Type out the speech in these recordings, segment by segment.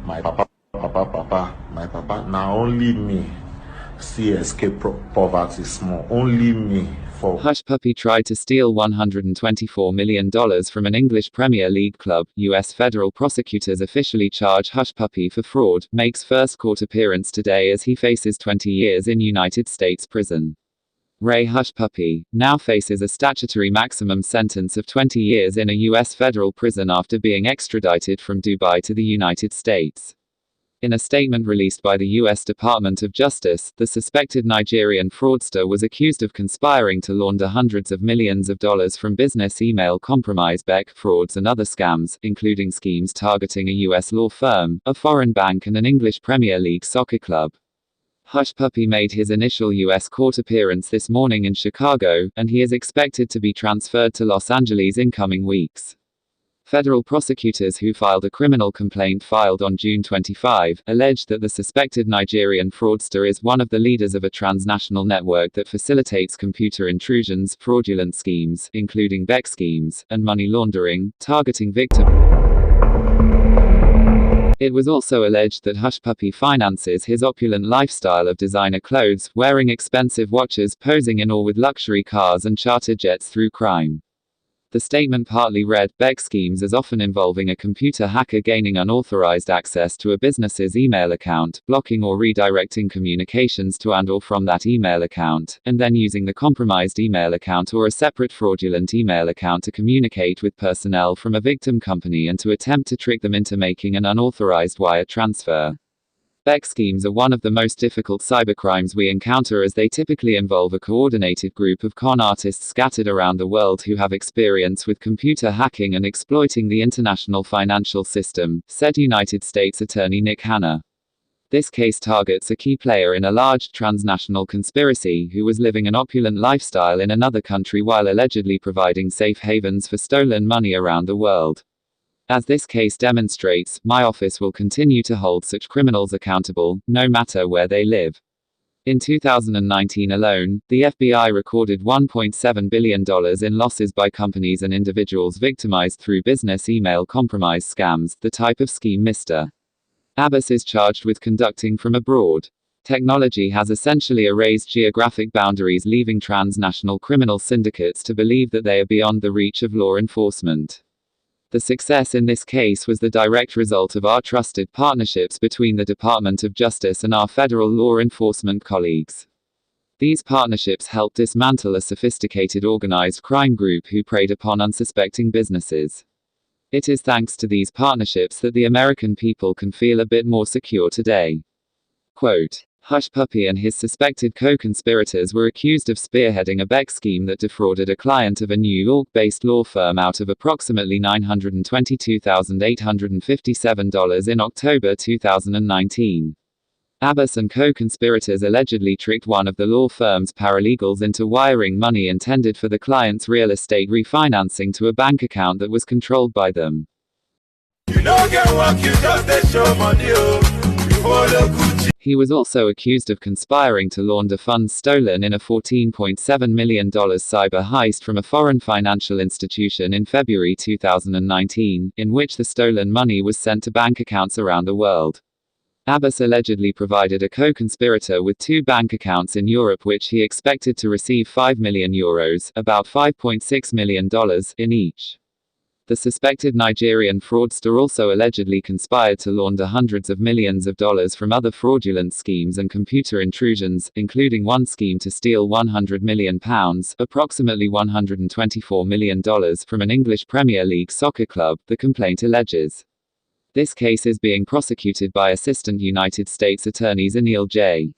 My papa, my papa. Now only me see escape poverty small. Only me. Hushpuppi tried to steal $124 million from an English Premier League club. U.S. federal prosecutors officially charge Hushpuppi for fraud, makes first court appearance today as he faces 20 years in United States prison. Ray Hushpuppi now faces a statutory maximum sentence of 20 years in a U.S. federal prison after being extradited from Dubai to the United States. In a statement released by the U.S. Department of Justice, the suspected Nigerian fraudster was accused of conspiring to launder hundreds of millions of dollars from business email compromise, frauds and other scams, including schemes targeting a U.S. law firm, a foreign bank and an English Premier League soccer club. Hushpuppi made his initial U.S. court appearance this morning in Chicago, and he is expected to be transferred to Los Angeles in coming weeks. Federal prosecutors who filed a criminal complaint filed on June 25, alleged that the suspected Nigerian fraudster is one of the leaders of a transnational network that facilitates computer intrusions, fraudulent schemes, including BEC schemes, and money laundering, targeting victims. It was also alleged that Hushpuppi finances his opulent lifestyle of designer clothes, wearing expensive watches, posing in or with luxury cars and charter jets through crime. The statement partly read, BEC schemes as often involving a computer hacker gaining unauthorized access to a business's email account, blocking or redirecting communications to and or from that email account, and then using the compromised email account or a separate fraudulent email account to communicate with personnel from a victim company and to attempt to trick them into making an unauthorized wire transfer. BEC schemes are one of the most difficult cybercrimes we encounter as they typically involve a coordinated group of con artists scattered around the world who have experience with computer hacking and exploiting the international financial system, said United States Attorney Nick Hanna. This case targets a key player in a large transnational conspiracy who was living an opulent lifestyle in another country while allegedly providing safe havens for stolen money around the world. As this case demonstrates, my office will continue to hold such criminals accountable, no matter where they live. In 2019 alone, the FBI recorded $1.7 billion in losses by companies and individuals victimized through business email compromise scams, the type of scheme Mr. Abbas is charged with conducting from abroad. Technology has essentially erased geographic boundaries, leaving transnational criminal syndicates to believe that they are beyond the reach of law enforcement. The success in this case was the direct result of our trusted partnerships between the Department of Justice and our federal law enforcement colleagues. These partnerships helped dismantle a sophisticated organized crime group who preyed upon unsuspecting businesses. It is thanks to these partnerships that the American people can feel a bit more secure today. Quote, Hushpuppi and his suspected co-conspirators were accused of spearheading a BEC scheme that defrauded a client of a New York-based law firm out of approximately $922,857 in October 2019. Abbas and co-conspirators allegedly tricked one of the law firm's paralegals into wiring money intended for the client's real estate refinancing to a bank account that was controlled by them. He was also accused of conspiring to launder funds stolen in a $14.7 million cyber heist from a foreign financial institution in February 2019, in which the stolen money was sent to bank accounts around the world. Abbas allegedly provided a co-conspirator with 2 bank accounts in Europe which he expected to receive €5 million, about $5.6 million, in each. The suspected Nigerian fraudster also allegedly conspired to launder hundreds of millions of dollars from other fraudulent schemes and computer intrusions, including one scheme to steal £100 million, approximately $124 million, from an English Premier League soccer club, the complaint alleges. This case is being prosecuted by Assistant United States Attorneys Anil J.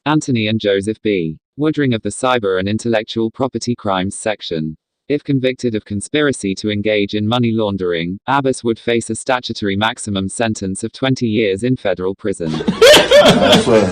Anthony and Joseph B. Woodring of the Cyber and Intellectual Property Crimes Section. If convicted of conspiracy to engage in money laundering, Abbas would face a statutory maximum sentence of 20 years in federal prison. I swear.